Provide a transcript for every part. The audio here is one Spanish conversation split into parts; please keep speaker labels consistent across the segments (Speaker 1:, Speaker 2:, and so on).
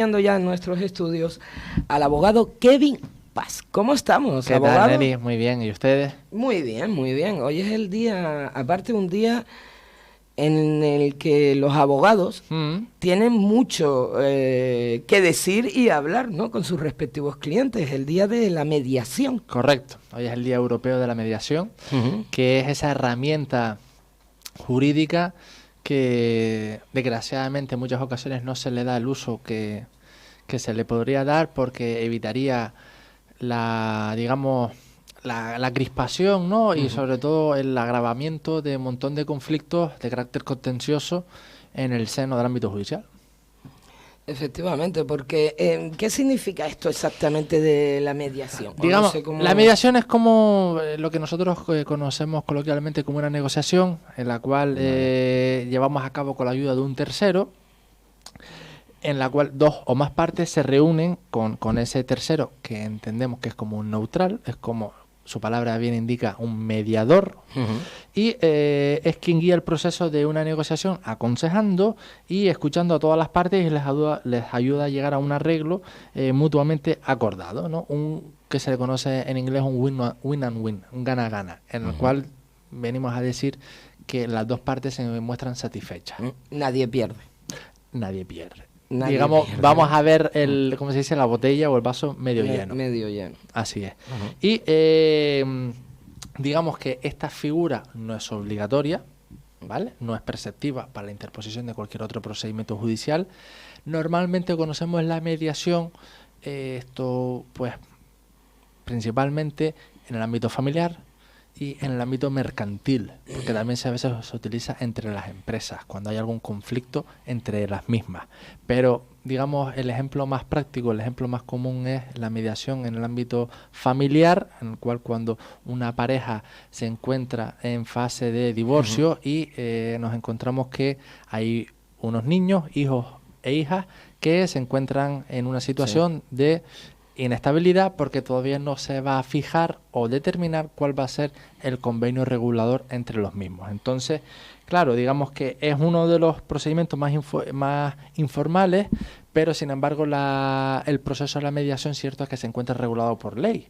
Speaker 1: Ya en nuestros estudios al abogado Kevin Paz. ¿Cómo estamos,
Speaker 2: ¿Qué
Speaker 1: abogado?
Speaker 2: tal, Nelly? Muy bien, ¿y ustedes?
Speaker 1: Muy bien, muy bien. Hoy es el día, aparte un día en el que los abogados tienen mucho que decir y hablar, ¿no?, con sus respectivos clientes, el día de la mediación.
Speaker 2: Correcto, hoy es el Día Europeo de la Mediación, que es esa herramienta jurídica que desgraciadamente en muchas ocasiones no se le da el uso que se le podría dar, porque evitaría la crispación, ¿no? Y sobre todo el agravamiento de un montón de conflictos de carácter contencioso en el seno del ámbito judicial.
Speaker 1: Efectivamente, porque ¿qué significa esto exactamente de la mediación?
Speaker 2: Digamos,
Speaker 1: No sé cómo...
Speaker 2: la mediación es como lo que nosotros conocemos coloquialmente como una negociación en la cual llevamos a cabo con la ayuda de un tercero, en la cual dos o más partes se reúnen con ese tercero, que entendemos que es como un neutral, es como su palabra bien indica, un mediador, y es quien guía el proceso de una negociación, aconsejando y escuchando a todas las partes, y les ayuda a llegar a un arreglo mutuamente acordado, ¿no? Que se le conoce en inglés un win and win, un gana-gana, en el cual venimos a decir que las dos partes se muestran satisfechas.
Speaker 1: Nadie pierde.
Speaker 2: Nadie pierde.
Speaker 1: Nadie
Speaker 2: Digamos,
Speaker 1: pierde.
Speaker 2: vamos a ver ¿cómo se dice? La botella o el vaso medio lleno.
Speaker 1: Medio lleno.
Speaker 2: Así es. Y digamos que esta figura no es obligatoria, ¿vale? No es perceptiva para la interposición de cualquier otro procedimiento judicial. Normalmente conocemos la mediación, esto pues principalmente en el ámbito familiar y en el ámbito mercantil, porque también a veces se utiliza entre las empresas, cuando hay algún conflicto entre las mismas. Pero, digamos, el ejemplo más práctico, el ejemplo más común es la mediación en el ámbito familiar, en el cual cuando una pareja se encuentra en fase de divorcio y nos encontramos que hay unos niños, hijos e hijas, que se encuentran en una situación de inestabilidad, porque todavía no se va a fijar o determinar cuál va a ser el convenio regulador entre los mismos. Entonces, claro, digamos que es uno de los procedimientos más informales, pero sin embargo el proceso de la mediación, cierto, es que se encuentra regulado por ley.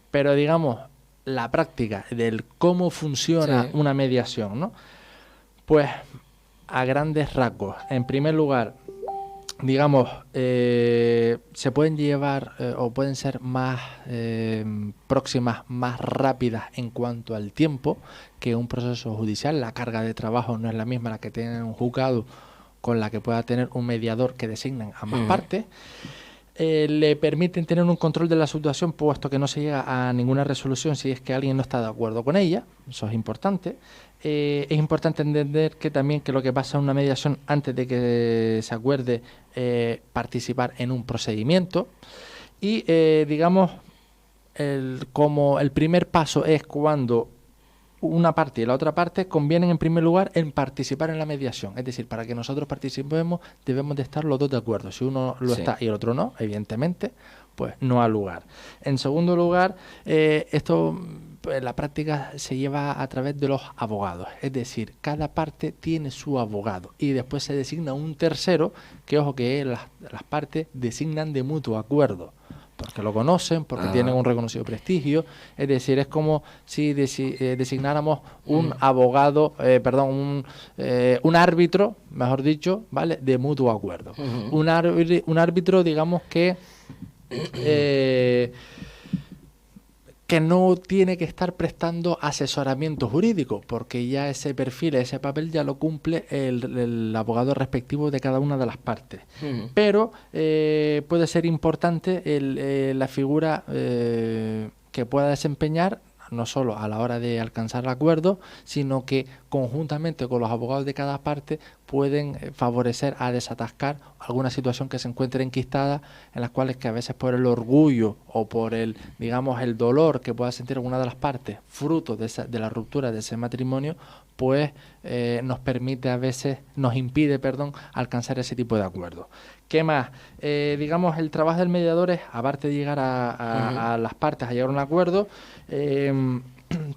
Speaker 2: Pero digamos, la práctica del cómo funciona una mediación, ¿no? Pues a grandes rasgos, en primer lugar, digamos, se pueden llevar o pueden ser más próximas, más rápidas en cuanto al tiempo que un proceso judicial. La carga de trabajo no es la misma la que tiene un juzgado con la que pueda tener un mediador que designan ambas partes. Le permiten tener un control de la situación, puesto que no se llega a ninguna resolución si es que alguien no está de acuerdo con ella. Eso es importante. Es importante entender que también que lo que pasa en una mediación, antes de que se acuerde participar en un procedimiento, y digamos, como el primer paso es cuando una parte y la otra parte convienen en primer lugar en participar en la mediación. Es decir, para que nosotros participemos debemos de estar los dos de acuerdo. Si uno lo está y el otro no, evidentemente, pues no ha lugar. En segundo lugar, esto en la práctica se lleva a través de los abogados. Es decir, cada parte tiene su abogado y después se designa un tercero que, ojo, que las partes designan de mutuo acuerdo, porque lo conocen, porque tienen un reconocido prestigio. Es decir, es como si designáramos un abogado, un árbitro, mejor dicho, ¿vale?, de mutuo acuerdo. Un árbitro, digamos, que no tiene que estar prestando asesoramiento jurídico, porque ya ese perfil, ese papel ya lo cumple el abogado respectivo de cada una de las partes. Pero puede ser importante la figura que pueda desempeñar, no solo a la hora de alcanzar el acuerdo, sino que conjuntamente con los abogados de cada parte pueden favorecer a desatascar alguna situación que se encuentre enquistada, en las cuales que a veces por el orgullo o por el dolor que pueda sentir alguna de las partes, fruto de la ruptura de ese matrimonio, pues nos impide alcanzar ese tipo de acuerdo. ¿Qué más? Digamos, el trabajo del mediador es, aparte de llegar a las partes a llegar a un acuerdo,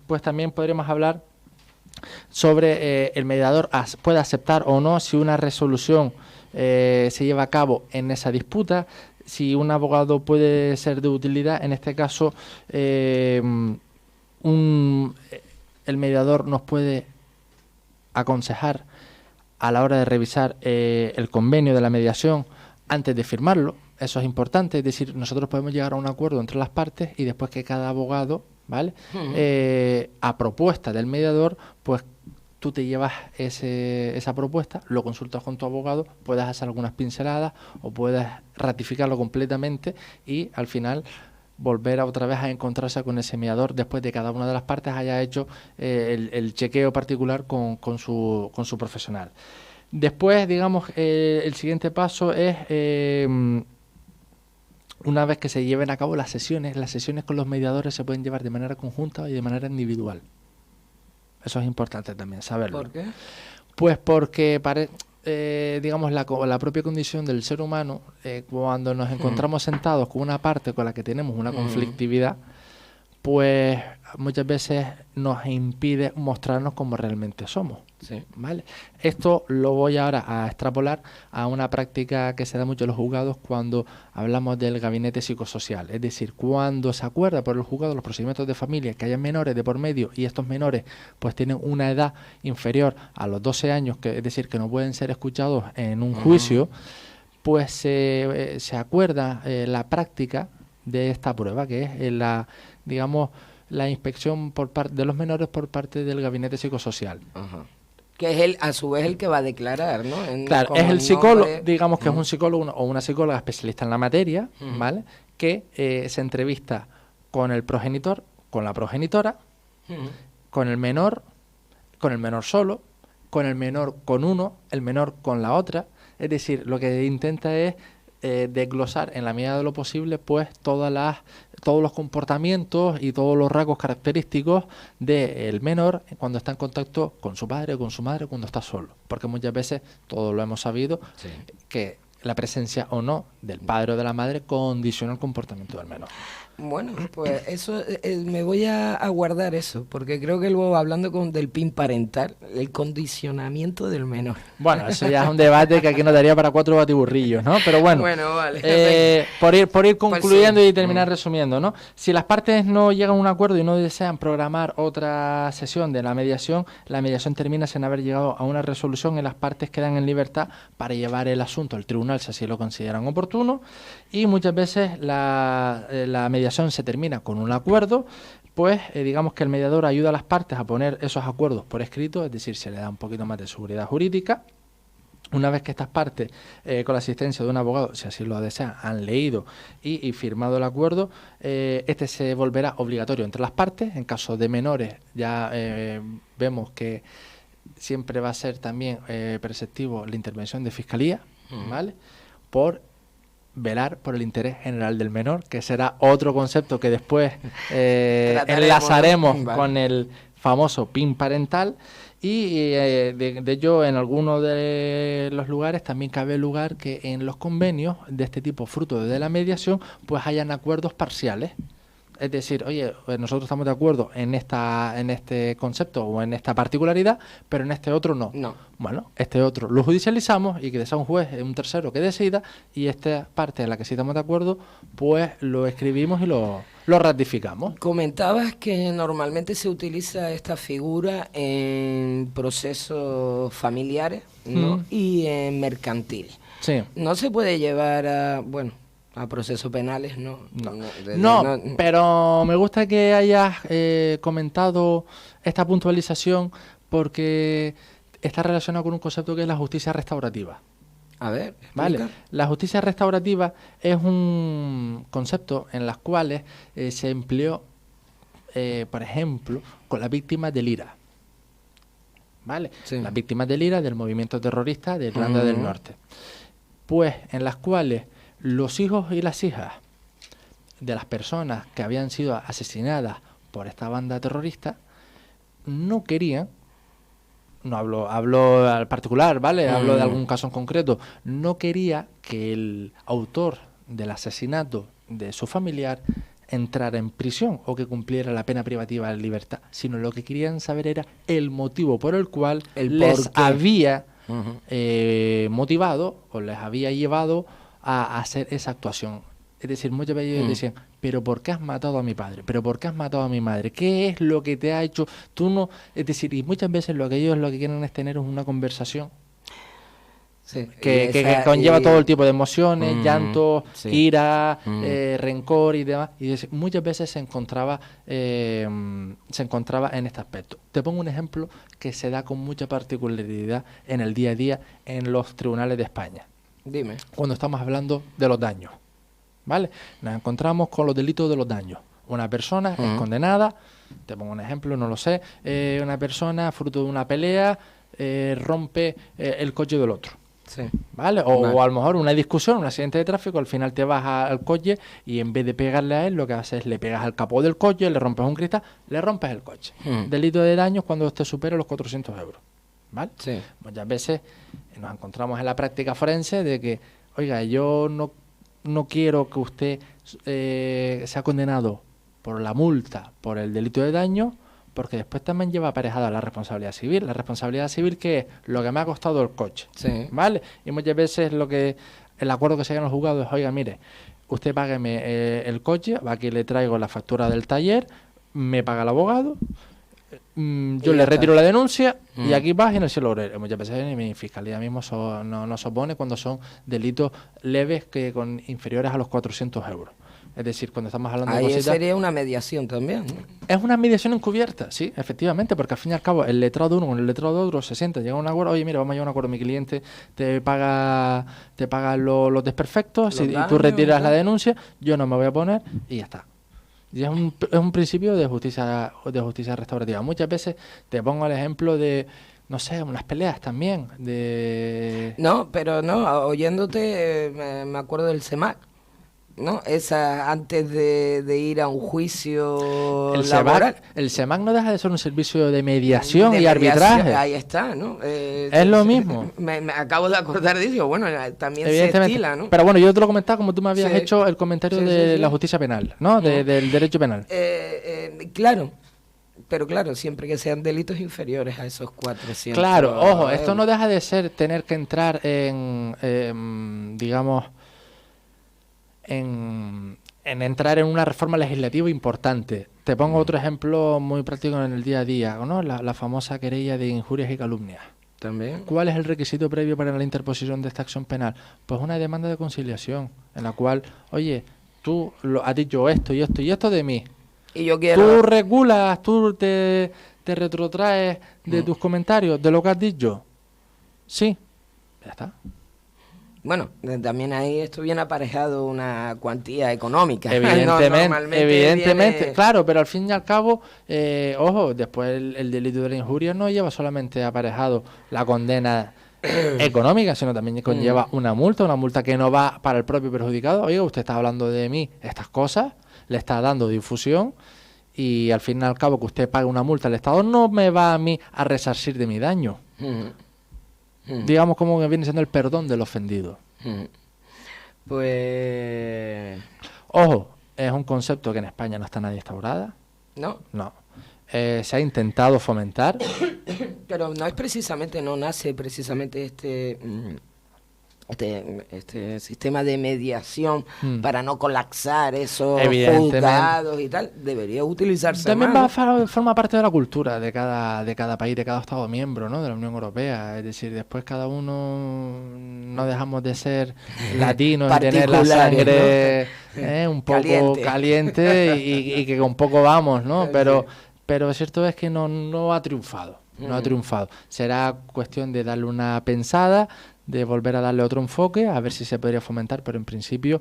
Speaker 2: pues también podríamos hablar sobre el mediador puede aceptar o no si una resolución se lleva a cabo en esa disputa. Si un abogado puede ser de utilidad, en este caso el mediador nos puede aconsejar a la hora de revisar el convenio de la mediación antes de firmarlo. Eso es importante, es decir, nosotros podemos llegar a un acuerdo entre las partes y después que cada abogado, ¿vale? A propuesta del mediador, pues tú te llevas esa propuesta, lo consultas con tu abogado, puedes hacer algunas pinceladas o puedes ratificarlo completamente y al final volver otra vez a encontrarse con ese mediador después de cada una de las partes haya hecho el chequeo particular con su profesional. Después, digamos, el siguiente paso es, una vez que se lleven a cabo las sesiones con los mediadores se pueden llevar de manera conjunta y de manera individual. Eso es importante también saberlo.
Speaker 1: ¿Por qué?
Speaker 2: Pues porque digamos, la propia condición del ser humano, cuando nos encontramos sentados con una parte con la que tenemos una conflictividad, pues muchas veces nos impide mostrarnos como realmente somos.
Speaker 1: Sí.
Speaker 2: ¿Vale? Esto lo voy ahora a extrapolar a una práctica que se da mucho en los juzgados cuando hablamos del gabinete psicosocial. Es decir, cuando se acuerda por el juzgado los procedimientos de familia que haya menores de por medio y estos menores pues tienen una edad inferior a los 12 años, es decir, que no pueden ser escuchados en un juicio, pues se acuerda la práctica de esta prueba, que es digamos, la inspección por parte de los menores por parte del gabinete psicosocial.
Speaker 1: Ajá. Que es a su vez el que va a declarar, ¿no?
Speaker 2: Claro, es el psicólogo, digamos que es un psicólogo o una psicóloga especialista en la materia, ¿vale? Que se entrevista con el progenitor, con la progenitora, con el menor solo, con el menor con uno, el menor con la otra. Es decir, lo que intenta es desglosar en la medida de lo posible pues todos los comportamientos y todos los rasgos característicos del menor cuando está en contacto con su padre o con su madre cuando está solo, porque muchas veces todos lo hemos sabido, sí, que la presencia o no del padre o de la madre condiciona el comportamiento del menor.
Speaker 1: Bueno, pues eso, me voy a guardar eso, porque creo que luego hablando del PIN parental, el condicionamiento del menor.
Speaker 2: Bueno, eso ya es un debate que aquí nos daría para 4 batiburrillos, ¿no? Pero bueno,
Speaker 1: vale.
Speaker 2: Por ir concluyendo y terminar resumiendo, ¿no? Si las partes no llegan a un acuerdo y no desean programar otra sesión de la mediación termina sin haber llegado a una resolución y las partes quedan en libertad para llevar el asunto al tribunal si así lo consideran oportuno, y muchas veces la mediación se termina con un acuerdo, pues digamos que el mediador ayuda a las partes a poner esos acuerdos por escrito, es decir, se le da un poquito más de seguridad jurídica. Una vez que estas partes, con la asistencia de un abogado, si así lo desean, han leído y firmado el acuerdo, este se volverá obligatorio entre las partes. En caso de menores ya vemos que siempre va a ser también preceptivo la intervención de fiscalía, ¿vale? Por velar por el interés general del menor, que será otro concepto que después enlazaremos con el famoso PIN parental. Y de ello, en algunos de los lugares también cabe lugar que en los convenios de este tipo, fruto de la mediación, pues hayan acuerdos parciales. Es decir, oye, nosotros estamos de acuerdo en este concepto o en esta particularidad, pero en este otro no. Bueno, este otro lo judicializamos y que sea un juez, un tercero que decida, y esta parte en la que sí estamos de acuerdo, pues lo escribimos y lo ratificamos.
Speaker 1: Comentabas que normalmente se utiliza esta figura en procesos familiares, ¿no? Y en mercantiles.
Speaker 2: Sí.
Speaker 1: No se puede llevar a procesos penales, ¿no?
Speaker 2: No, pero me gusta que hayas comentado esta puntualización porque está relacionado con un concepto que es la justicia restaurativa.
Speaker 1: A ver,
Speaker 2: ¿vale? La justicia restaurativa es un concepto en las cuales se empleó, por ejemplo, con las víctimas del IRA. ¿Vale? Sí. Las víctimas del IRA, del movimiento terrorista de Irlanda del Norte. Pues en las cuales los hijos y las hijas de las personas que habían sido asesinadas por esta banda terrorista no querían, no hablo al particular, ¿vale? Hablo de algún caso en concreto, no quería que el autor del asesinato de su familiar entrara en prisión o que cumpliera la pena privativa de libertad, sino lo que querían saber era el motivo por el cual les había motivado o les había llevado a hacer esa actuación. Es decir, muchas veces ellos decían, pero ¿por qué has matado a mi padre? ¿Pero por qué has matado a mi madre? ¿Qué es lo que te ha hecho? Tú no... Es decir, y muchas veces lo que ellos lo que quieren es tener una conversación que conlleva todo el tipo de emociones, llanto, ira, rencor y demás. Y muchas veces se encontraba en este aspecto. Te pongo un ejemplo que se da con mucha particularidad en el día a día en los tribunales de España.
Speaker 1: Dime.
Speaker 2: Cuando estamos hablando de los daños, ¿vale? Nos encontramos con los delitos de los daños. Una persona es condenada, te pongo un ejemplo, no lo sé, una persona fruto de una pelea rompe el coche del otro.
Speaker 1: Sí.
Speaker 2: ¿Vale? O a lo mejor una discusión, un accidente de tráfico, al final te vas al coche y en vez de pegarle a él, lo que haces es le pegas al capó del coche, le rompes un cristal, le rompes el coche. Delito de daños cuando te supera los 400 euros. ¿Vale?
Speaker 1: Sí.
Speaker 2: Muchas veces nos encontramos en la práctica forense de que, oiga, yo no quiero que usted sea condenado por la multa, por el delito de daño, porque después también lleva aparejada la responsabilidad civil. La responsabilidad civil, que es lo que me ha costado el coche, ¿vale? Y muchas veces el acuerdo que se haga en los juzgados es, oiga, mire, usted págueme el coche, aquí le traigo la factura del taller, me paga el abogado, yo le retiro la denuncia y aquí vas y no se logra. Muchas veces mi fiscalía mismo no se opone cuando son delitos leves con inferiores a los 400 euros. Es decir, cuando estamos hablando de cositas...
Speaker 1: Ahí sería una mediación también, ¿no?
Speaker 2: Es una mediación encubierta, sí, efectivamente, porque al fin y al cabo el letrado de uno con el letrado de otro se sienta, llega a un acuerdo, oye, mira, vamos a llegar a un acuerdo, mi cliente te paga los desperfectos y tú retiras la denuncia, yo no me voy a poner y ya está. Y es un principio de justicia restaurativa. Muchas veces te pongo el ejemplo de, no sé, unas peleas también,
Speaker 1: No, pero no, oyéndote me acuerdo del CEMAC. ¿No? Esa antes de ir a un juicio laboral.
Speaker 2: El CEMAC no deja de ser un servicio de mediación y arbitraje.
Speaker 1: Ahí está, ¿no?
Speaker 2: Es lo mismo.
Speaker 1: Me acabo de acordar de eso. Bueno, también se estila, ¿no?
Speaker 2: Pero bueno, yo te lo comentaba como tú me habías hecho el comentario de la justicia penal, ¿no? Del derecho penal.
Speaker 1: Claro. Pero claro, siempre que sean delitos inferiores a esos 400.
Speaker 2: Claro, ojo, esto no deja de ser tener que entrar en digamos... En entrar en una reforma legislativa importante. Te pongo otro ejemplo muy práctico en el día a día, ¿no? La famosa querella de injurias y calumnias.
Speaker 1: También.
Speaker 2: ¿Cuál es el requisito previo para la interposición de esta acción penal? Pues una demanda de conciliación, en la cual, oye, tú has dicho esto y esto y esto de mí.
Speaker 1: Y yo quiero...
Speaker 2: Tú regulas, tú te retrotraes de tus comentarios, de lo que has dicho. Sí, ya está.
Speaker 1: Bueno, también ahí esto viene aparejado una cuantía económica.
Speaker 2: Evidentemente, claro, pero al fin y al cabo, ojo, después el delito de la injuria no lleva solamente aparejado la condena económica, sino también conlleva una multa que no va para el propio perjudicado. Oiga, usted está hablando de mí estas cosas, le está dando difusión y al fin y al cabo que usted pague una multa al Estado no me va a mí a resarcir de mi daño. Digamos como que viene siendo el perdón del ofendido.
Speaker 1: Pues...
Speaker 2: Ojo, es un concepto que en España no está nadie instaurada.
Speaker 1: No.
Speaker 2: Se ha intentado fomentar.
Speaker 1: Pero no es precisamente, no nace precisamente este sistema de mediación para no colapsar esos juzgados y tal, debería utilizarse
Speaker 2: también
Speaker 1: más,
Speaker 2: forma parte de la cultura de cada país, de cada Estado miembro, ¿no? De la Unión Europea. Es decir, después cada uno no dejamos de ser latinos y tener la sangre, ¿no? Un poco caliente y que con poco vamos, ¿no? Pero cierto es que no ha triunfado. No ha triunfado. Será cuestión de darle una pensada, de volver a darle otro enfoque, a ver si se podría fomentar, pero en principio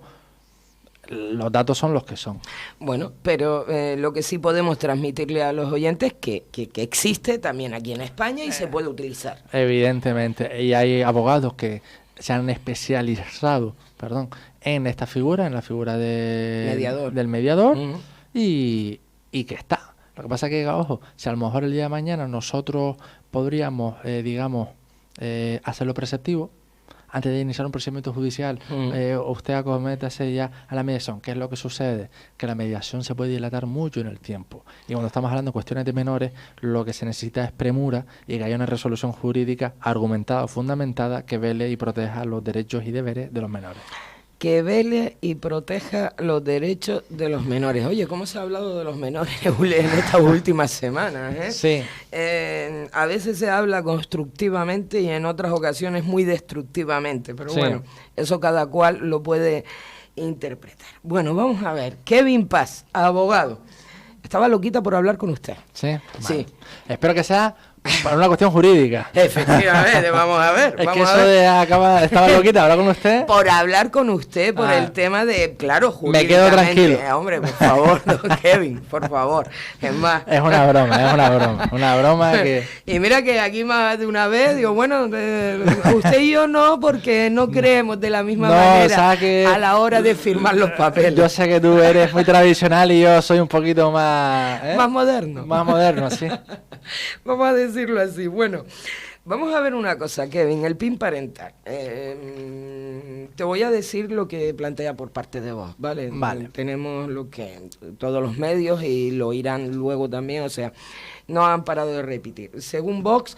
Speaker 2: los datos son los que son.
Speaker 1: Bueno, pero lo que sí podemos transmitirle a los oyentes que existe también aquí en España y se puede utilizar.
Speaker 2: Evidentemente, y hay abogados que se han especializado, en esta figura, en la figura del mediador, y que está. Lo que pasa es que, ojo, si a lo mejor el día de mañana nosotros podríamos, hacerlo preceptivo, antes de iniciar un procedimiento judicial, usted acométase ya a la mediación. ¿Qué es lo que sucede? Que la mediación se puede dilatar mucho en el tiempo. Y cuando estamos hablando de cuestiones de menores, lo que se necesita es premura y que haya una resolución jurídica argumentada o fundamentada que vele y proteja los derechos y deberes de los menores.
Speaker 1: Que vele y proteja los derechos de los menores. Oye, ¿cómo se ha hablado de los menores en estas últimas semanas?
Speaker 2: Sí.
Speaker 1: A veces se habla constructivamente y en otras ocasiones muy destructivamente, pero bueno, eso cada cual lo puede interpretar. Bueno, vamos a ver. Kevin Paz, abogado. Estaba loquita por hablar con usted.
Speaker 2: Sí. Vale.
Speaker 1: Sí.
Speaker 2: Espero que sea para una cuestión jurídica.
Speaker 1: Efectivamente, vamos a ver.
Speaker 2: Es que eso de estaba loquita, hablar con usted.
Speaker 1: Por hablar con usted, por el tema de, claro,
Speaker 2: jurídicamente. Me quedo tranquilo.
Speaker 1: Hombre, por favor, no, Kevin, por favor. Es más.
Speaker 2: Es una broma. Una broma que.
Speaker 1: Y mira que aquí más de una vez digo, bueno, usted y yo no, porque no creemos de la misma manera a la hora de firmar los papeles.
Speaker 2: Yo sé que tú eres muy tradicional y yo soy un poquito más.
Speaker 1: Más moderno.
Speaker 2: Más moderno, sí.
Speaker 1: Vamos a decirlo así. Bueno, vamos a ver una cosa, Kevin, el PIN parental. Te voy a decir lo que plantea por parte de vos, ¿vale?
Speaker 2: Vale.
Speaker 1: Tenemos lo que todos los medios y lo irán luego también, o sea, no han parado de repetir. Según Vox,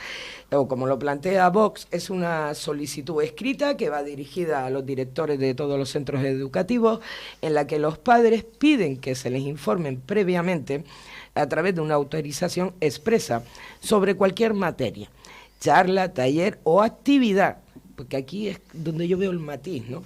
Speaker 1: o como lo plantea Vox, es una solicitud escrita que va dirigida a los directores de todos los centros educativos, en la que los padres piden que se les informen previamente a través de una autorización expresa sobre cualquier materia, charla, taller o actividad, porque aquí es donde yo veo el matiz, ¿no?,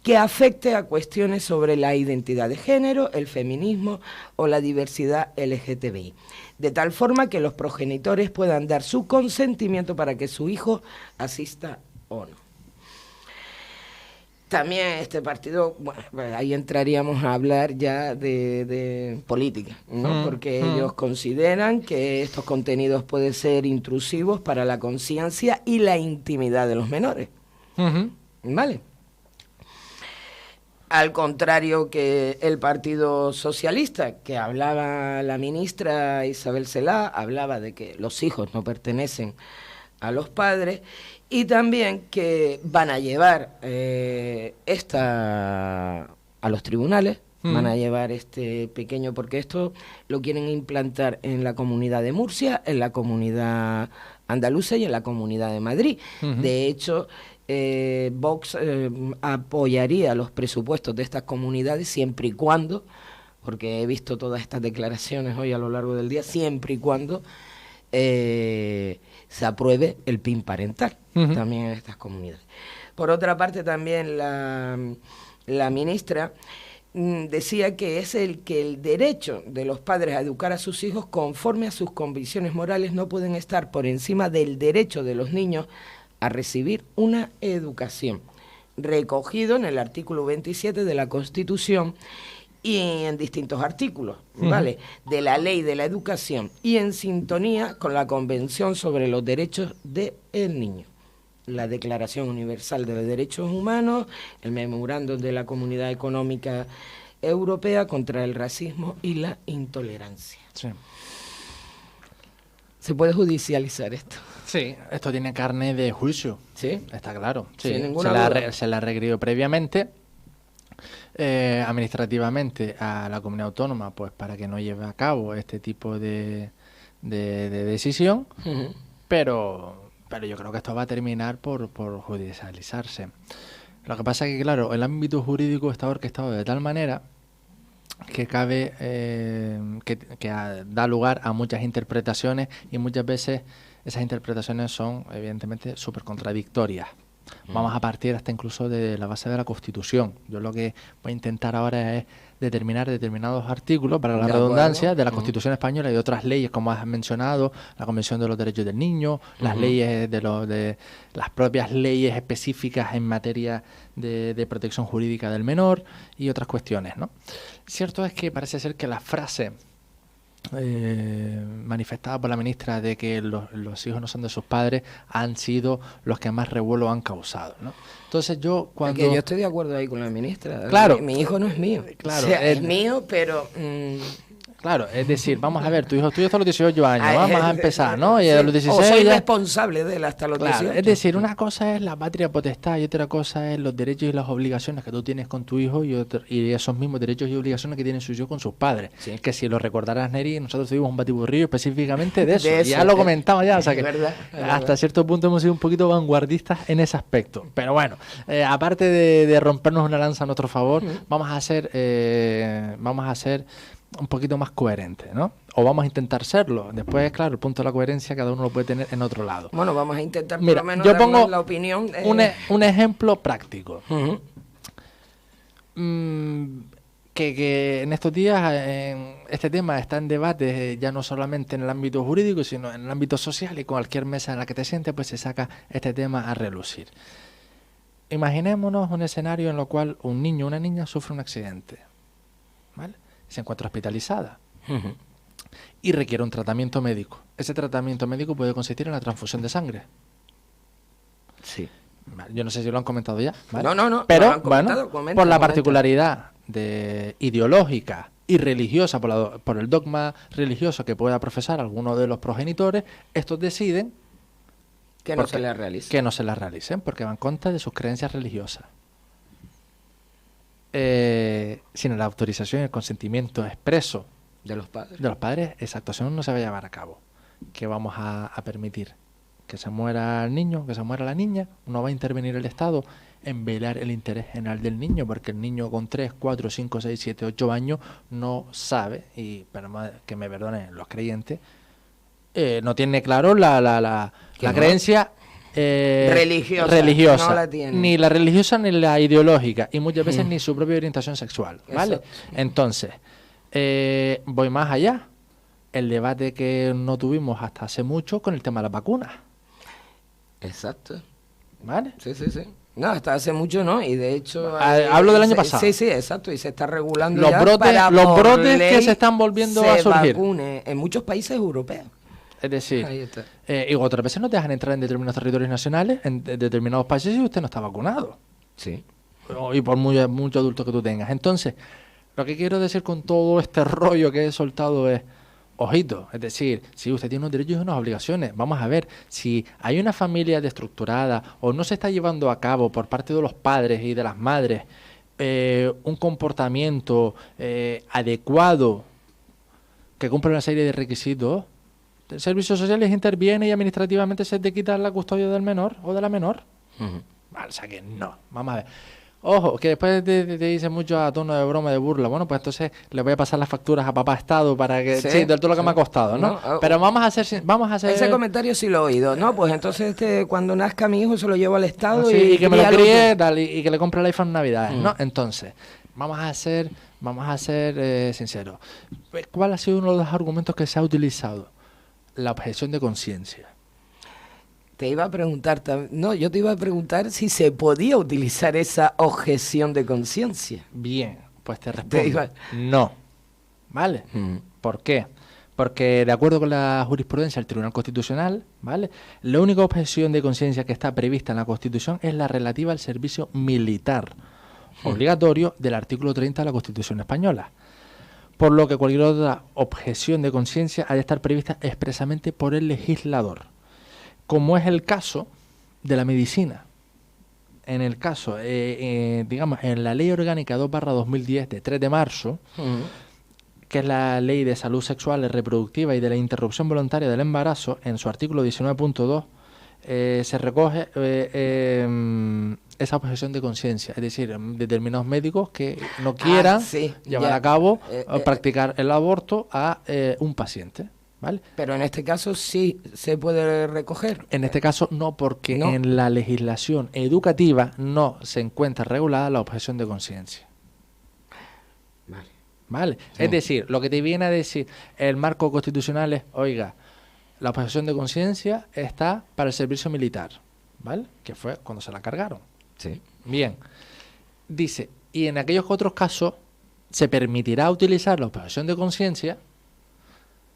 Speaker 1: que afecte a cuestiones sobre la identidad de género, el feminismo o la diversidad LGTBI, de tal forma que los progenitores puedan dar su consentimiento para que su hijo asista o no. También este partido, bueno, ahí entraríamos a hablar ya de política, ¿no? Porque ellos consideran que estos contenidos pueden ser intrusivos para la conciencia y la intimidad de los menores. ¿Vale? Al contrario que el Partido Socialista, que hablaba la ministra Isabel Celaá, hablaba de que los hijos no pertenecen a los padres, y también que van a llevar a los tribunales, van a llevar este pequeño, porque esto lo quieren implantar en la Comunidad de Murcia, en la Comunidad Andaluza y en la Comunidad de Madrid. De hecho, Vox apoyaría los presupuestos de estas comunidades siempre y cuando, porque he visto todas estas declaraciones hoy a lo largo del día, siempre y cuando se apruebe el PIN parental también en estas comunidades. Por otra parte, también la ministra decía que es el derecho de los padres a educar a sus hijos conforme a sus convicciones morales no pueden estar por encima del derecho de los niños a recibir una educación, recogido en el artículo 27 de la Constitución y en distintos artículos, ¿vale?, de la Ley de la Educación, y en sintonía con la Convención sobre los Derechos del Niño, la Declaración Universal de los Derechos Humanos, el Memorándum de la Comunidad Económica Europea contra el Racismo y la Intolerancia.
Speaker 2: Sí.
Speaker 1: ¿Se puede judicializar esto?
Speaker 2: Sí, esto tiene carne de juicio.
Speaker 1: ¿Sí?
Speaker 2: Está claro. Sí.
Speaker 1: Sin ninguna duda.
Speaker 2: Se la ha requerido previamente, administrativamente, a la comunidad autónoma, pues para que no lleve a cabo este tipo de decisión, pero yo creo que esto va a terminar por judicializarse. Lo que pasa es que, claro, el ámbito jurídico está orquestado de tal manera que cabe que da lugar a muchas interpretaciones, y muchas veces esas interpretaciones son evidentemente súper contradictorias. Vamos a partir hasta incluso de la base de la Constitución. Yo lo que voy a intentar ahora es determinar determinados artículos, para la redundancia, de la Constitución española y de otras leyes, como has mencionado, la Convención de los Derechos del Niño, las leyes de las propias leyes específicas en materia de protección jurídica del menor y otras cuestiones, ¿no? Cierto es que parece ser que la frase manifestada por la ministra de que los hijos no son de sus padres han sido los que más revuelo han causado, ¿no? Entonces yo
Speaker 1: estoy de acuerdo ahí con la ministra.
Speaker 2: Claro,
Speaker 1: mi hijo no es mío.
Speaker 2: Claro,
Speaker 1: o sea, es mío, pero
Speaker 2: Claro, es decir, vamos a ver, tu hijo estudia hasta los 18 años, vamos a empezar, ¿no? Y a los 16
Speaker 1: o soy
Speaker 2: ya...
Speaker 1: responsable de él hasta los
Speaker 2: Claro,
Speaker 1: 18.
Speaker 2: es decir, una cosa es la patria potestad y otra cosa es los derechos y las obligaciones que tú tienes con tu hijo y esos mismos derechos y obligaciones que tienen su hijo con sus padres.
Speaker 1: Sí.
Speaker 2: Que si lo recordarás, Neri, nosotros tuvimos un batiburrillo específicamente de eso.
Speaker 1: De eso,
Speaker 2: ya lo comentamos ya, o sea que
Speaker 1: es
Speaker 2: hasta
Speaker 1: verdad.
Speaker 2: cierto punto hemos sido un poquito vanguardistas en ese aspecto. Pero bueno, aparte de rompernos una lanza a nuestro favor, vamos a ser un poquito más coherente, ¿no? O vamos a intentar serlo. Después, claro, el punto de la coherencia cada uno lo puede tener en otro lado.
Speaker 1: Bueno, vamos a intentar por
Speaker 2: Mira,
Speaker 1: lo menos
Speaker 2: yo
Speaker 1: darnos
Speaker 2: pongo
Speaker 1: la opinión.
Speaker 2: un ejemplo práctico.
Speaker 1: Ujú.
Speaker 2: Que en estos días este tema está en debate ya no solamente en el ámbito jurídico, sino en el ámbito social, y cualquier mesa en la que te sientes, pues se saca este tema a relucir. Imaginémonos un escenario en el cual un niño o una niña sufre un accidente, ¿vale? Se encuentra hospitalizada
Speaker 1: Ujú.
Speaker 2: y requiere un tratamiento médico. Ese tratamiento médico puede consistir en la transfusión de sangre.
Speaker 1: Sí.
Speaker 2: Vale, yo no sé si lo han comentado ya, ¿vale?
Speaker 1: No.
Speaker 2: Pero,
Speaker 1: lo han comentado,
Speaker 2: bueno, por la particularidad ideológica y religiosa, por el dogma religioso que pueda profesar alguno de los progenitores, estos deciden
Speaker 1: Que no se le realice.
Speaker 2: que no se las realicen porque van en contra de sus creencias religiosas. Sin la autorización y el consentimiento expreso
Speaker 1: De los padres.
Speaker 2: de los padres, esa actuación no se va a llevar a cabo. ¿Qué vamos a permitir? Que se muera el niño, que se muera la niña. No va a intervenir el Estado en velar el interés general del niño, porque el niño con 3, 4, 5, 6, 7, 8 años no sabe, y que me perdonen los creyentes, no tiene claro la
Speaker 1: no?
Speaker 2: creencia religiosa,
Speaker 1: no la tiene.
Speaker 2: ni la religiosa ni la ideológica, y muchas veces ni su propia orientación sexual, ¿vale?
Speaker 1: Exacto.
Speaker 2: Entonces, voy más allá. El debate que no tuvimos hasta hace mucho con el tema de las vacunas,
Speaker 1: Exacto.
Speaker 2: ¿vale?
Speaker 1: Sí. No, hasta hace mucho no, y de hecho...
Speaker 2: Hablo del año pasado.
Speaker 1: Sí, exacto, y se está regulando
Speaker 2: Los
Speaker 1: ya
Speaker 2: brotes-
Speaker 1: para
Speaker 2: los
Speaker 1: por
Speaker 2: brotes que
Speaker 1: ley
Speaker 2: se están volviendo
Speaker 1: se
Speaker 2: a surgir.
Speaker 1: vacune en muchos países europeos.
Speaker 2: Es decir,
Speaker 1: Ahí está.
Speaker 2: y otras veces no te dejan entrar en determinados territorios nacionales, en determinados países, si usted no está vacunado.
Speaker 1: Sí.
Speaker 2: Y por mucho adulto que tú tengas. Entonces, lo que quiero decir con todo este rollo que he soltado es, ojito, es decir, si usted tiene unos derechos y unas obligaciones, vamos a ver, si hay una familia destructurada o no se está llevando a cabo por parte de los padres y de las madres un comportamiento adecuado que cumple una serie de requisitos, el servicios sociales interviene y administrativamente se te quita la custodia del menor o de la menor.
Speaker 1: Ujú.
Speaker 2: Vale, o sea que no, vamos a ver. Ojo, que después te dicen mucho a tono de broma, de burla. Bueno, pues entonces le voy a pasar las facturas a papá Estado para que... Sí, de todo lo que me ha costado, ¿no? Pero vamos a hacer...
Speaker 1: Ese comentario sí lo he oído, ¿no? Pues entonces cuando nazca mi hijo se lo llevo al Estado
Speaker 2: y que me lo
Speaker 1: críalo
Speaker 2: críe
Speaker 1: tú.
Speaker 2: tal, y que le compre el iPhone en Navidad, ¿no? Entonces, vamos a ser sinceros. ¿Cuál ha sido uno de los argumentos que se ha utilizado? La objeción de conciencia.
Speaker 1: Te iba a preguntar, yo te iba a preguntar si se podía utilizar esa objeción de conciencia.
Speaker 2: Bien, pues te respondo.
Speaker 1: iba-
Speaker 2: No. ¿Vale? ¿Por qué? Porque de acuerdo con la jurisprudencia del Tribunal Constitucional, ¿vale? La única objeción de conciencia que está prevista en la Constitución es la relativa al servicio militar obligatorio del artículo 30 de la Constitución española. Por lo que cualquier otra objeción de conciencia ha de estar prevista expresamente por el legislador, como es el caso de la medicina. En el caso, digamos, en la Ley Orgánica 2/2010 de 3 de marzo, que es la Ley de Salud Sexual y Reproductiva y de la Interrupción Voluntaria del Embarazo, en su artículo 19.2, se recoge esa objeción de conciencia, es decir, determinados médicos que no quieran llevar a cabo o practicar el aborto a un paciente, ¿vale?
Speaker 1: Pero en este caso sí se puede recoger.
Speaker 2: En este caso no, porque
Speaker 1: No.
Speaker 2: en la legislación educativa no se encuentra regulada la objeción de conciencia. ¿Vale?
Speaker 1: Sí.
Speaker 2: Es decir, lo que te viene a decir el marco constitucional es, oiga, la objeción de conciencia está para el servicio militar, ¿vale? Que fue cuando se la cargaron.
Speaker 1: Sí.
Speaker 2: Bien. Dice, y en aquellos otros casos se permitirá utilizar la objeción de conciencia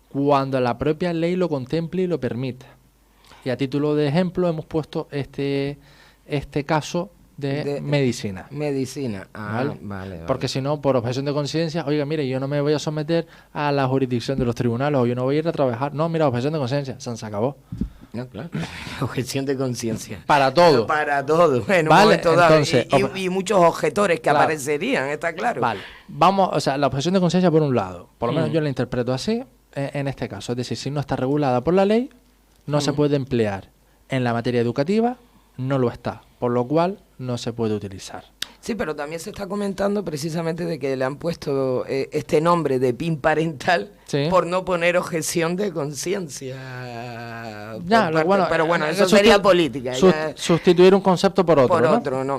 Speaker 2: cuando la propia ley lo contemple y lo permita. Y a título de ejemplo hemos puesto este caso de medicina.
Speaker 1: Medicina,
Speaker 2: ¿Vale?
Speaker 1: Vale.
Speaker 2: Porque si no, por objeción de conciencia, oiga, mire, yo no me voy a someter a la jurisdicción de los tribunales o yo no voy a ir a trabajar. No, mira, objeción de conciencia, se acabó.
Speaker 1: No, claro. Objeción de conciencia.
Speaker 2: Para todo.
Speaker 1: Para todo. Bueno,
Speaker 2: vale,
Speaker 1: entonces, y muchos objetores que aparecerían, está claro.
Speaker 2: Vale. Vamos, o sea, la objeción de conciencia por un lado, por lo menos yo la interpreto así en este caso. Es decir, si no está regulada por la ley, no se puede emplear. En la materia educativa, no lo está. Por lo cual, no se puede utilizar.
Speaker 1: Sí, pero también se está comentando precisamente de que le han puesto este nombre de PIN parental por no poner objeción de conciencia. Pero bueno, eso sería política.
Speaker 2: Sustituir un concepto por otro.
Speaker 1: Por otro, ¿no?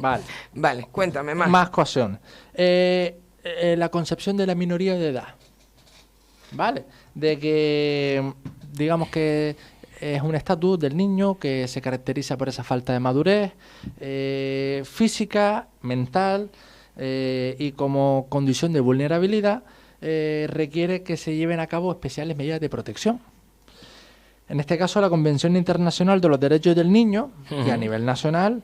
Speaker 1: Vale, cuéntame más.
Speaker 2: Más cuestiones. La concepción de la minoría de edad. ¿Vale? De que, digamos que es un estatus del niño que se caracteriza por esa falta de madurez física, mental y como condición de vulnerabilidad requiere que se lleven a cabo especiales medidas de protección. En este caso, la Convención Internacional de los Derechos del Niño, que a nivel nacional,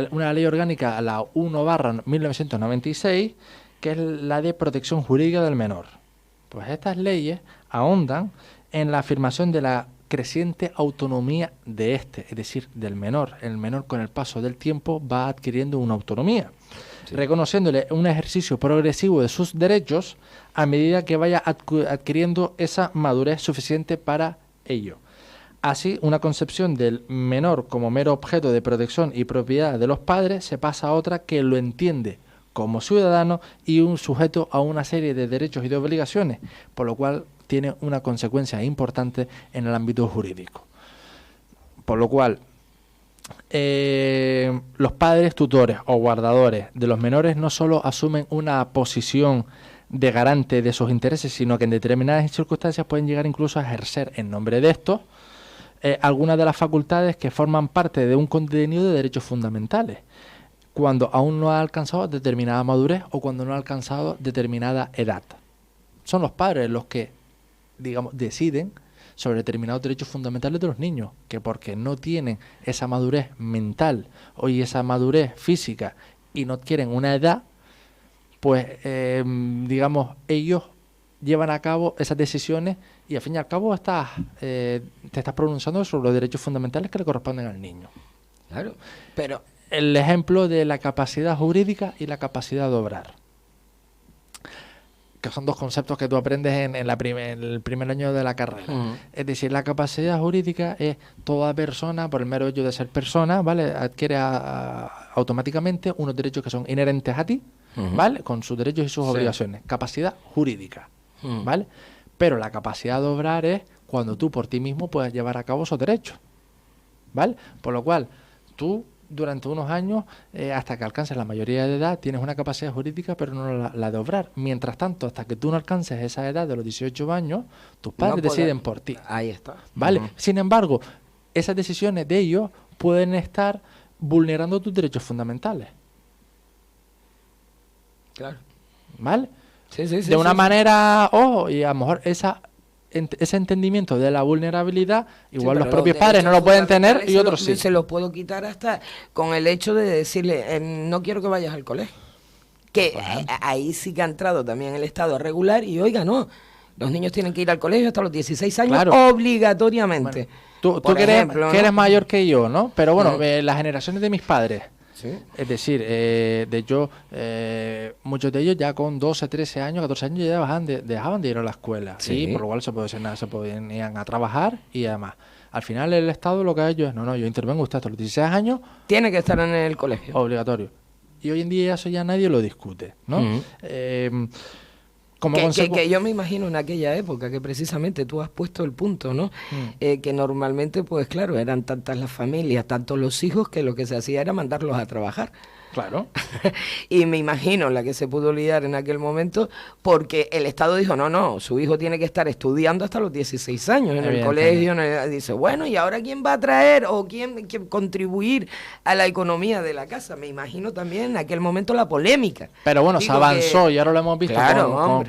Speaker 2: una ley orgánica, la 1/1996, que es la de protección jurídica del menor. Pues estas leyes ahondan en la afirmación de la creciente autonomía de es decir, del menor. El menor con el paso del tiempo va adquiriendo una autonomía, reconociéndole un ejercicio progresivo de sus derechos a medida que vaya adquiriendo esa madurez suficiente para ello. Así, una concepción del menor como mero objeto de protección y propiedad de los padres se pasa a otra que lo entiende como ciudadano y un sujeto a una serie de derechos y de obligaciones, por lo cual tiene una consecuencia importante en el ámbito jurídico. Por lo cual, los padres tutores o guardadores de los menores no solo asumen una posición de garante de sus intereses, sino que en determinadas circunstancias pueden llegar incluso a ejercer en nombre de estos algunas de las facultades que forman parte de un contenido de derechos fundamentales, cuando aún no ha alcanzado determinada madurez o cuando no ha alcanzado determinada edad. Son los padres los que, digamos, deciden sobre determinados derechos fundamentales de los niños, que porque no tienen esa madurez mental o esa madurez física y no quieren una edad, pues, digamos, ellos llevan a cabo esas decisiones y al fin y al cabo te estás pronunciando sobre los derechos fundamentales que le corresponden al niño.
Speaker 1: Claro, pero
Speaker 2: el ejemplo de la capacidad jurídica y la capacidad de obrar, que son dos conceptos que tú aprendes en el primer año de la carrera. Es decir, la capacidad jurídica es toda persona, por el mero hecho de ser persona, ¿vale?, adquiere automáticamente unos derechos que son inherentes a ti, ¿vale?, con sus derechos y sus obligaciones. Capacidad jurídica, ¿vale? Pero la capacidad de obrar es cuando tú por ti mismo puedes llevar a cabo esos derechos, ¿vale? Por lo cual, tú durante unos años, hasta que alcances la mayoría de edad, tienes una capacidad jurídica, pero no la de obrar. Mientras tanto, hasta que tú no alcances esa edad de los 18 años, tus padres deciden por ti.
Speaker 1: Ahí está.
Speaker 2: ¿Vale? Sin embargo, esas decisiones de ellos pueden estar vulnerando tus derechos fundamentales.
Speaker 1: Claro.
Speaker 2: ¿Vale?
Speaker 1: Sí,
Speaker 2: de una manera, y a lo mejor ese entendimiento de la vulnerabilidad, igual los propios padres no lo pueden tener y otros sí.
Speaker 1: Se lo puedo quitar hasta con el hecho de decirle, no quiero que vayas al colegio. Que ahí sí que ha entrado también el Estado a regular y, oiga, no, los niños tienen que ir al colegio hasta los 16 años obligatoriamente.
Speaker 2: Bueno, tú que eres mayor que yo, ¿no? Pero bueno, las generaciones de mis padres, es decir, de hecho, muchos de ellos ya con 12, 13 años, 14 años ya dejaban de ir a la escuela. Sí, por lo cual se podían ir a trabajar y además. Al final el Estado lo que ha hecho es, no, yo intervengo usted hasta los 16 años.
Speaker 1: Tiene que estar en el colegio.
Speaker 2: Obligatorio. Y hoy en día eso ya nadie lo discute, ¿no?
Speaker 1: Que yo me imagino en aquella época que precisamente tú has puesto el punto, ¿no? Que normalmente, pues claro, eran tantas las familias, tantos los hijos, que lo que se hacía era mandarlos a trabajar.
Speaker 2: Claro.
Speaker 1: Y me imagino la que se pudo liar en aquel momento, porque el Estado dijo, no, su hijo tiene que estar estudiando hasta los 16 años en el colegio. Dice, bueno, ¿y ahora quién va a traer o quién contribuir a la economía de la casa? Me imagino también en aquel momento la polémica.
Speaker 2: Pero bueno, se avanzó y ahora lo hemos visto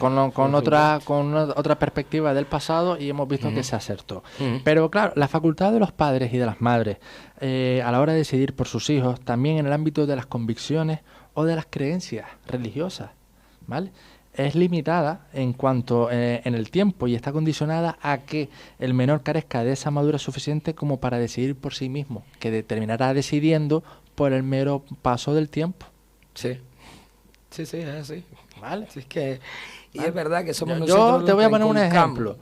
Speaker 2: con otra perspectiva del pasado y hemos visto que se acertó. Pero claro, la facultad de los padres y de las madres a la hora de decidir por sus hijos, también en el ámbito de las convicciones o de las creencias religiosas, ¿vale? Es limitada en cuanto en el tiempo y está condicionada a que el menor carezca de esa madurez suficiente como para decidir por sí mismo, que terminará decidiendo por el mero paso del tiempo.
Speaker 1: Sí, sí, es así.
Speaker 2: ¿Vale?
Speaker 1: Sí, es que... Y es verdad que somos
Speaker 2: nosotros. Yo te voy a poner un
Speaker 1: ejemplo.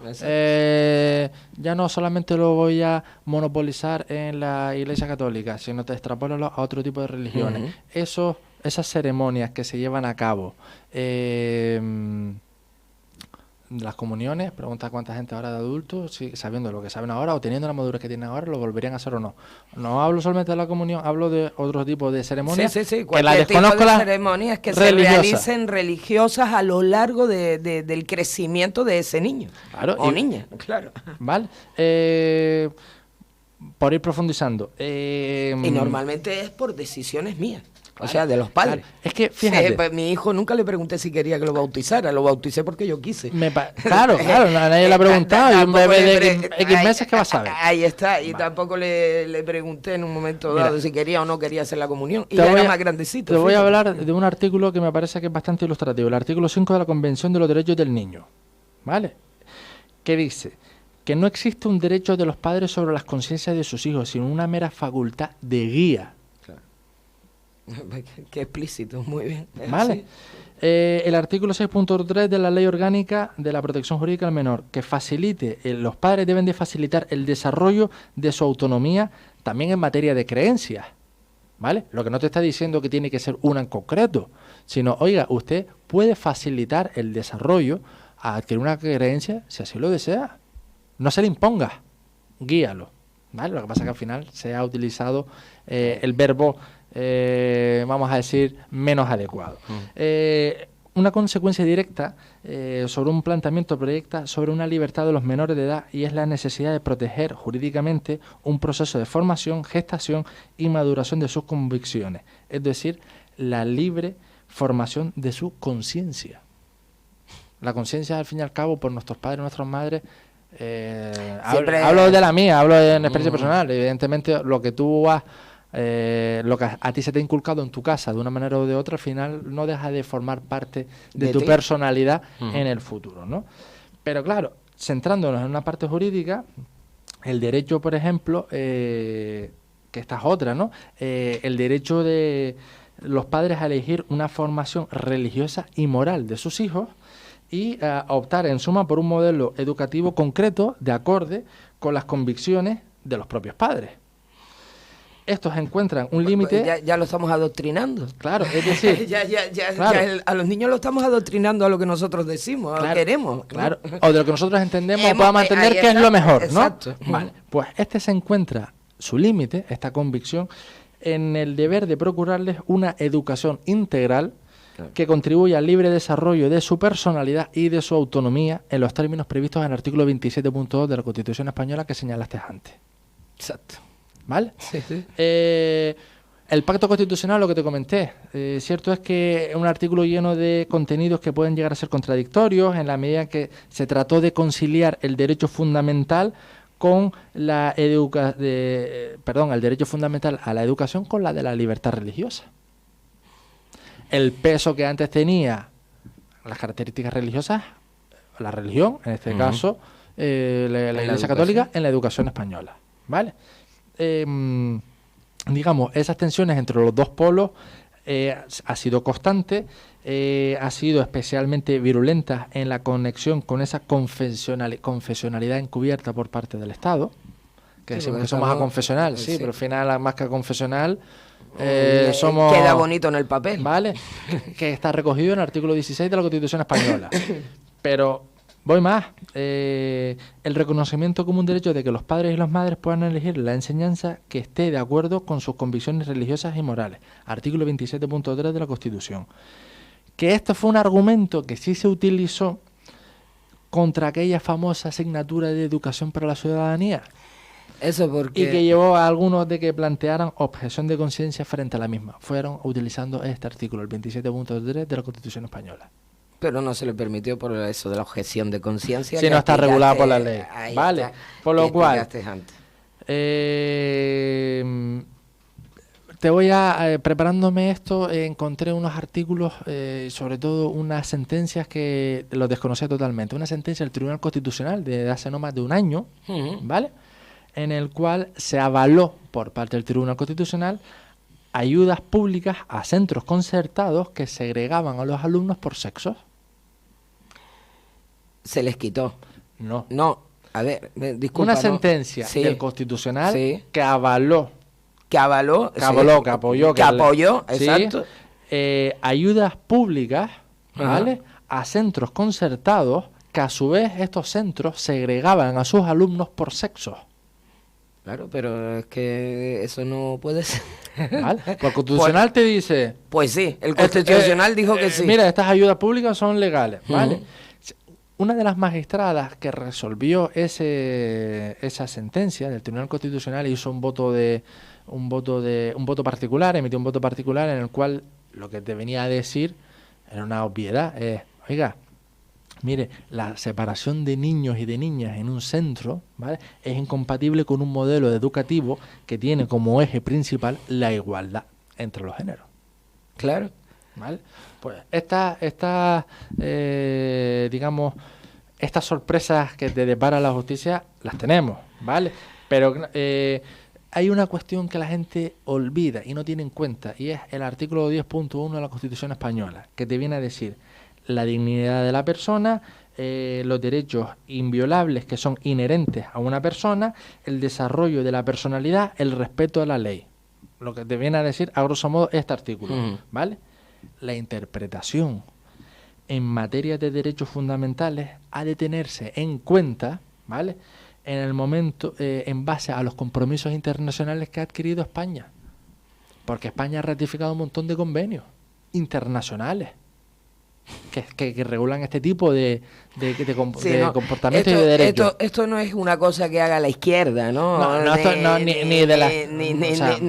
Speaker 2: Ya no solamente lo voy a monopolizar en la Iglesia Católica, sino te extrapolo a otro tipo de religiones. Esas ceremonias que se llevan a cabo, las comuniones, pregunta cuánta gente ahora de adultos, si, sabiendo lo que saben ahora o teniendo la madurez que tienen ahora, lo volverían a hacer o no. No hablo solamente de la comunión, hablo de otro tipo de ceremonias.
Speaker 1: Sí, cualquier tipo de ceremonias que se realicen religiosas a lo largo del crecimiento de ese niño.
Speaker 2: Claro,
Speaker 1: o niña, claro.
Speaker 2: ¿Vale? Por ir profundizando.
Speaker 1: Y normalmente es por decisiones mías. O sea, de los padres.
Speaker 2: Claro. Es que, fíjate.
Speaker 1: Pues, mi hijo nunca le pregunté si quería que lo bautizara. Lo bauticé porque yo quise.
Speaker 2: Claro, nadie le ha preguntado. Y un bebé de X meses, ¿qué va a saber?
Speaker 1: Ahí está. Y tampoco le pregunté en un momento dado si quería o no quería hacer la comunión. Y ya era más grandecito.
Speaker 2: Te voy a hablar de un artículo que me parece que es bastante ilustrativo. El artículo 5 de la Convención de los Derechos del Niño. ¿Vale? Que dice que no existe un derecho de los padres sobre las conciencias de sus hijos, sino una mera facultad de guía.
Speaker 1: Qué explícito, muy bien.
Speaker 2: ¿Vale? El artículo 6.3 de la Ley Orgánica de la Protección Jurídica del Menor, que facilite, los padres deben de facilitar el desarrollo de su autonomía también en materia de creencias, ¿vale? Lo que no te está diciendo que tiene que ser una en concreto, sino, oiga, usted puede facilitar el desarrollo a adquirir una creencia si así lo desea. No se le imponga, guíalo, ¿vale? Lo que pasa es que al final se ha utilizado el verbo... vamos a decir, menos adecuado. Una consecuencia directa sobre un planteamiento proyecta sobre una libertad de los menores de edad y es la necesidad de proteger jurídicamente un proceso de formación, gestación y maduración de sus convicciones, es decir, la libre formación de su conciencia. La conciencia, al fin y al cabo, por nuestros padres y nuestras madres, hablo de la mía, hablo de una experiencia personal, evidentemente lo que tú has lo que a ti se te ha inculcado en tu casa de una manera o de otra, al final no deja de formar parte de tu personalidad en el futuro, ¿no? Pero claro, centrándonos en una parte jurídica, el derecho, por ejemplo, que esta es otra, ¿no? El derecho de los padres a elegir una formación religiosa y moral de sus hijos y a optar en suma por un modelo educativo concreto de acorde con las convicciones de los propios padres. Estos encuentran un límite...
Speaker 1: Ya lo estamos adoctrinando.
Speaker 2: Claro, es decir...
Speaker 1: claro. A los niños lo estamos adoctrinando a lo que nosotros decimos, a lo que queremos.
Speaker 2: Claro, o de lo que nosotros entendemos o podamos entender que es lo mejor, ¿no?
Speaker 1: Exacto.
Speaker 2: Vale, pues se encuentra su límite, esta convicción, en el deber de procurarles una educación integral que contribuya al libre desarrollo de su personalidad y de su autonomía en los términos previstos en el artículo 27.2 de la Constitución Española que señalaste antes.
Speaker 1: Exacto.
Speaker 2: ¿Vale?
Speaker 1: Sí.
Speaker 2: El pacto constitucional, lo que te comenté, cierto es que es un artículo lleno de contenidos que pueden llegar a ser contradictorios en la medida que se trató de conciliar el derecho fundamental con el derecho fundamental a la educación con la de la libertad religiosa. El peso que antes tenía las características religiosas, la religión, en este caso, la Iglesia Católica, en la educación española, ¿vale? Digamos, esas tensiones entre los dos polos ha sido constante, ha sido especialmente virulenta en la conexión con esa confesionalidad encubierta por parte del Estado, que decimos que somos aconfesional, sí, pero al final más que aconfesional somos...
Speaker 1: Queda bonito en el papel.
Speaker 2: ¿Vale? que está recogido en el artículo 16 de la Constitución Española. Pero... voy más, el reconocimiento como un derecho de que los padres y las madres puedan elegir la enseñanza que esté de acuerdo con sus convicciones religiosas y morales. Artículo 27.3 de la Constitución. Que esto fue un argumento que sí se utilizó contra aquella famosa asignatura de educación para la ciudadanía.
Speaker 1: Eso porque...
Speaker 2: Y que llevó a algunos de que plantearan objeción de conciencia frente a la misma. Fueron utilizando este artículo, el 27.3 de la Constitución Española.
Speaker 1: Pero no se le permitió por eso de la objeción de conciencia.
Speaker 2: Si no está regulada por la ley. Vale, por lo cual, Te voy a... preparándome esto, encontré unos artículos, sobre todo unas sentencias que los desconocía totalmente. Una sentencia del Tribunal Constitucional de hace no más de un año, ¿vale? En el cual se avaló por parte del Tribunal Constitucional ayudas públicas a centros concertados que segregaban a los alumnos por sexos.
Speaker 1: Se les quitó.
Speaker 2: No.
Speaker 1: No, a ver, disculpa.
Speaker 2: Una sentencia del Constitucional que avaló.
Speaker 1: Que avaló.
Speaker 2: Que avaló, que apoyó.
Speaker 1: Que apoyó,
Speaker 2: ¿sí?
Speaker 1: Exacto.
Speaker 2: Ayudas públicas, ¿vale? A centros concertados que a su vez estos centros segregaban a sus alumnos por sexos.
Speaker 1: Claro, pero es que eso no puede ser.
Speaker 2: ¿Vale? Pues el Constitucional te dice...
Speaker 1: Pues sí, el Constitucional dijo que sí.
Speaker 2: Mira, estas ayudas públicas son legales, ¿vale? Una de las magistradas que resolvió esa sentencia del Tribunal Constitucional hizo un voto particular, emitió un voto particular en el cual lo que te venía a decir era una obviedad. Oiga, mire, la separación de niños y de niñas en un centro, ¿vale?, es incompatible con un modelo educativo que tiene como eje principal la igualdad entre los géneros.
Speaker 1: Claro.
Speaker 2: ¿Vale? Pues digamos, estas sorpresas que te depara la justicia las tenemos, ¿vale? Pero hay una cuestión que la gente olvida y no tiene en cuenta, y es el artículo 10.1 de la Constitución española, que te viene a decir la dignidad de la persona, los derechos inviolables que son inherentes a una persona, el desarrollo de la personalidad, el respeto a la ley. Lo que te viene a decir, a grosso modo, este artículo, ¿vale? La interpretación en materia de derechos fundamentales ha de tenerse en cuenta, ¿vale?, en el momento, en base a los compromisos internacionales que ha adquirido España. Porque España ha ratificado un montón de convenios internacionales que regulan este tipo de comportamientos y de derechos.
Speaker 1: Esto no es una cosa que haga la izquierda, ¿no?
Speaker 2: No
Speaker 1: es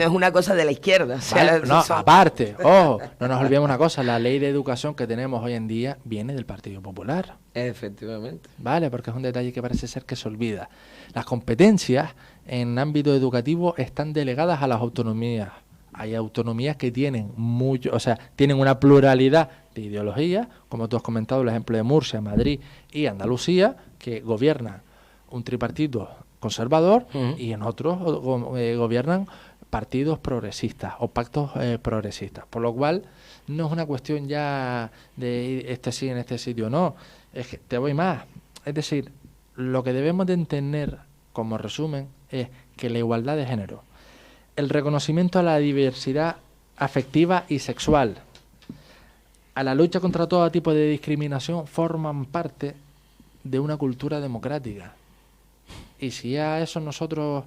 Speaker 1: una cosa de la izquierda.
Speaker 2: Aparte, ojo, no nos olvidemos una cosa, la ley de educación que tenemos hoy en día viene del Partido Popular.
Speaker 1: Efectivamente.
Speaker 2: Vale, porque es un detalle que parece ser que se olvida. Las competencias en ámbito educativo están delegadas a las autonomías. Hay autonomías que tienen tienen una pluralidad de ideologías, como tú has comentado, el ejemplo de Murcia, Madrid y Andalucía, que gobiernan un tripartito conservador y en otros gobiernan partidos progresistas o pactos progresistas. Por lo cual, no es una cuestión ya de este sí en este sitio, no. Es que te voy más. Es decir, lo que debemos de entender como resumen es que la igualdad de género, el reconocimiento a la diversidad afectiva y sexual, a la lucha contra todo tipo de discriminación, forman parte de una cultura democrática. Y si a eso nosotros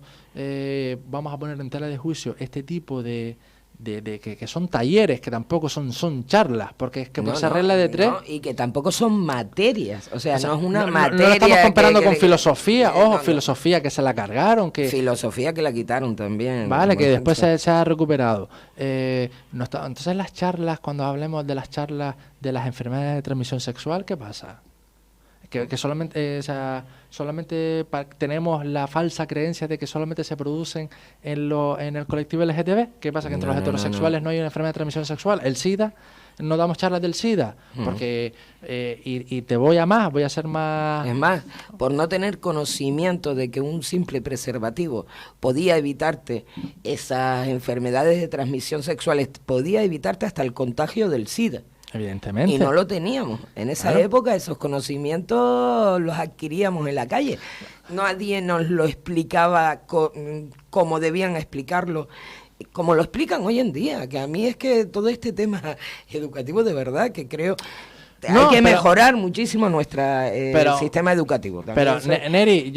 Speaker 2: vamos a poner en tela de juicio este tipo de que son talleres, que tampoco son charlas, porque es que por esa regla de tres...
Speaker 1: y que tampoco son materias, o sea no es una materia...
Speaker 2: No lo estamos comparando con filosofía, filosofía que se la cargaron, que...
Speaker 1: Filosofía que la quitaron también.
Speaker 2: Vale, que después se ha recuperado. Entonces las charlas, cuando hablemos de las charlas de las enfermedades de transmisión sexual, ¿qué pasa? Que solamente tenemos la falsa creencia de que solamente se producen en el colectivo LGTB. ¿Qué pasa? Que entre los heterosexuales no hay una enfermedad de transmisión sexual. El SIDA, no damos charlas del SIDA, porque y te voy a ser más...
Speaker 1: Es más, por no tener conocimiento de que un simple preservativo podía evitarte esas enfermedades de transmisión sexual, podía evitarte hasta el contagio del SIDA.
Speaker 2: Evidentemente.
Speaker 1: Y no lo teníamos. En esa época esos conocimientos los adquiríamos en la calle. Nadie nos lo explicaba como debían explicarlo, como lo explican hoy en día. Que a mí es que todo este tema educativo, de verdad, que creo... hay que mejorar muchísimo nuestro sistema educativo.
Speaker 2: Pero, Neri,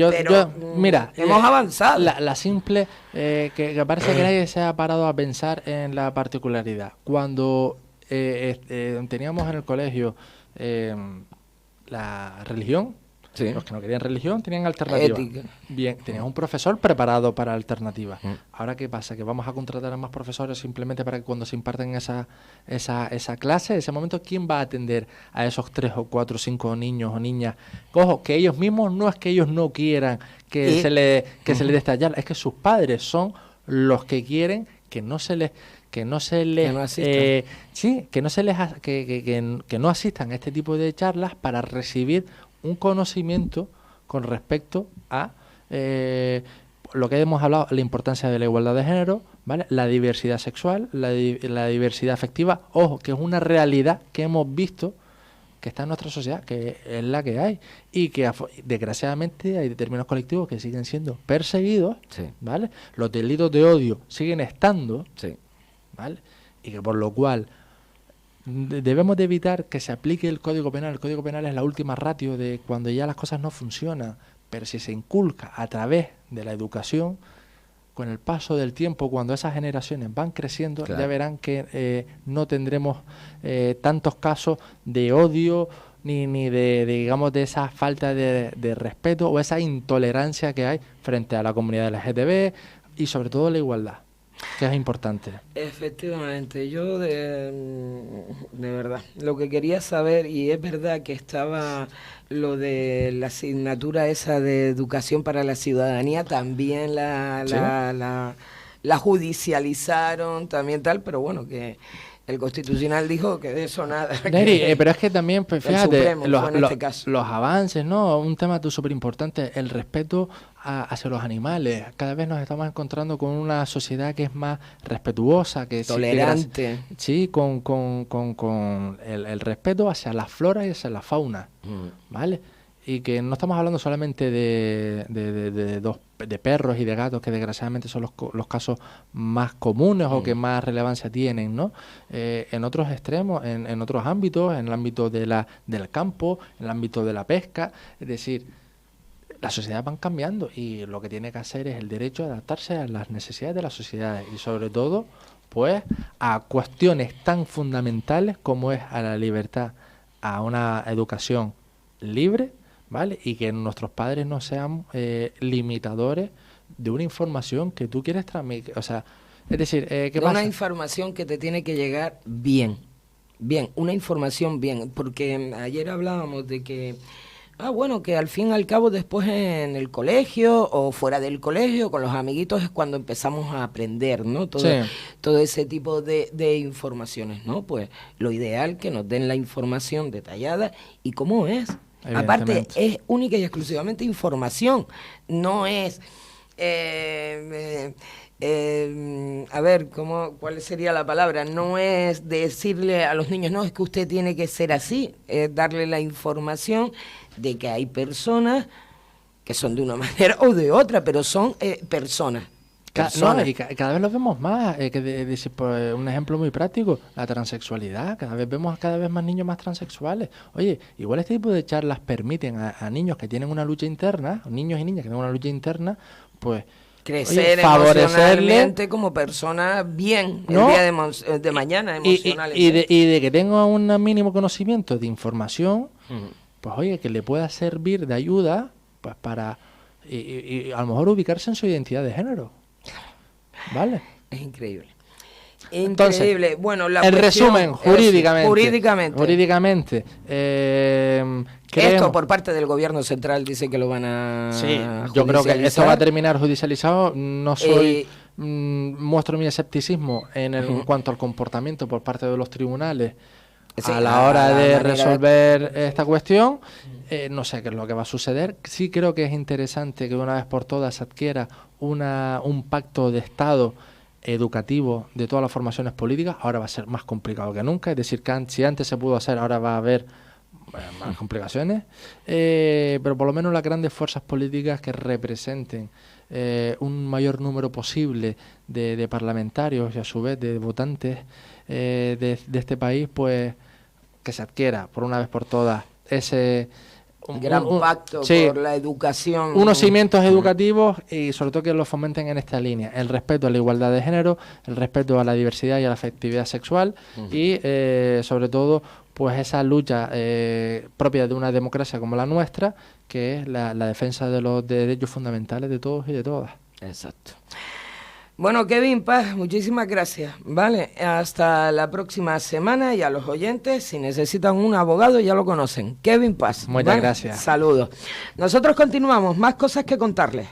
Speaker 2: mira...
Speaker 1: hemos avanzado.
Speaker 2: La simple... que parece que nadie se ha parado a pensar en la particularidad. Cuando... teníamos en el colegio la religión,
Speaker 1: Sí.
Speaker 2: Los que no querían religión tenían alternativa.
Speaker 1: Ética.
Speaker 2: Bien, tenías un profesor preparado para alternativa. Ahora, ¿qué pasa? Que vamos a contratar a más profesores simplemente para que cuando se imparten esa clase, ese momento, ¿quién va a atender a esos 3 o 4 o 5 niños o niñas? Ojo, que ellos mismos no es que ellos no quieran que se les dé esta charla, es que sus padres son los que quieren que no asistan a este tipo de charlas para recibir un conocimiento con respecto a lo que hemos hablado, la importancia de la igualdad de género, ¿vale? La diversidad sexual, la diversidad afectiva, ojo, que es una realidad que hemos visto que está en nuestra sociedad, que es la que hay, y que desgraciadamente hay determinados colectivos que siguen siendo perseguidos,
Speaker 1: Sí.
Speaker 2: ¿vale? Los delitos de odio siguen estando,
Speaker 1: Sí.
Speaker 2: ¿vale? Y que por lo cual debemos de evitar que se aplique el Código Penal. El Código Penal es la última ratio de cuando ya las cosas no funcionan, pero si se inculca a través de la educación, con el paso del tiempo, cuando esas generaciones van creciendo,
Speaker 1: Claro.
Speaker 2: ya verán que no tendremos tantos casos de odio ni de digamos, de esa falta de respeto o esa intolerancia que hay frente a la comunidad LGTB y sobre todo la igualdad, que es importante.
Speaker 1: Efectivamente, yo de verdad, lo que quería saber, y es verdad que estaba lo de la asignatura esa de educación para la ciudadanía, también la judicializaron, también tal, pero bueno, que el Constitucional dijo que de eso nada.
Speaker 2: Neri, pero es que también, pues
Speaker 1: el
Speaker 2: fíjate,
Speaker 1: Supremo fue en este caso.
Speaker 2: los avances, ¿no? Un tema súper importante, el respeto hacia los animales. Cada vez nos estamos encontrando con una sociedad que es más respetuosa, que
Speaker 1: tolerante.
Speaker 2: Sí, con el respeto hacia la flora y hacia la fauna, ¿vale? Y que no estamos hablando solamente de perros y de gatos, que desgraciadamente son los casos más comunes o que más relevancia tienen, ¿no? En otros extremos, en otros ámbitos, en el ámbito del campo, en el ámbito de la pesca, es decir, las sociedades van cambiando y lo que tiene que hacer es el derecho a adaptarse a las necesidades de las sociedades y sobre todo, pues, a cuestiones tan fundamentales como es a la libertad, a una educación libre, ¿vale? Y que nuestros padres no sean limitadores de una información que tú quieres transmitir. O sea, es decir, ¿qué pasa?
Speaker 1: Una información que te tiene que llegar bien, una información bien, porque ayer hablábamos de que, bueno, que al fin y al cabo después en el colegio o fuera del colegio, con los amiguitos, es cuando empezamos a aprender, ¿no? Todo ese tipo de informaciones, ¿no? Pues lo ideal que nos den la información detallada y cómo es. Aparte, es única y exclusivamente información, no es, a ver, ¿cuál sería la palabra? No es decirle a los niños, no, es que usted tiene que ser así, es darle la información de que hay personas que son de una manera o de otra, pero son personas.
Speaker 2: No, y cada vez lo vemos más, por un ejemplo muy práctico, la transexualidad, vemos cada vez más niños más transexuales. Oye, igual este tipo de charlas permiten a niños que tienen una lucha interna, niños y niñas que tienen una lucha interna, pues
Speaker 1: crecer emocionalmente como persona bien, ¿no? El día de mañana emocionalmente.
Speaker 2: Y de que tenga un mínimo conocimiento de información, pues oye, que le pueda servir de ayuda, pues para y a lo mejor ubicarse en su identidad de género. ¿Vale?
Speaker 1: Es increíble.
Speaker 2: Entonces,
Speaker 1: bueno,
Speaker 2: el resumen, jurídicamente,
Speaker 1: esto por parte del gobierno central dice que lo van a
Speaker 2: yo creo que esto va a terminar judicializado. No soy muestro mi escepticismo en cuanto al comportamiento por parte de los tribunales a la hora de resolver esta cuestión. No sé qué es lo que va a suceder. Sí creo que es interesante que de una vez por todas se adquiera un pacto de Estado educativo de todas las formaciones políticas. Ahora va a ser más complicado que nunca. Es decir, que si antes se pudo hacer, ahora va a haber más complicaciones. Pero por lo menos las grandes fuerzas políticas que representen un mayor número posible de parlamentarios y a su vez de votantes de este país, pues que se adquiera por una vez por todas ese
Speaker 1: gran pacto por la educación,
Speaker 2: unos cimientos educativos y sobre todo que los fomenten en esta línea: el respeto a la igualdad de género, el respeto a la diversidad y a la afectividad sexual y sobre todo pues esa lucha propia de una democracia como la nuestra, que es la defensa de los derechos fundamentales de todos y de todas.
Speaker 1: Exacto. Bueno, Kevin Paz, muchísimas gracias, ¿vale? Hasta la próxima semana, y a los oyentes, si necesitan un abogado, ya lo conocen. Kevin Paz.
Speaker 2: Muchas gracias.
Speaker 1: Saludos. Nosotros continuamos, más cosas que contarles.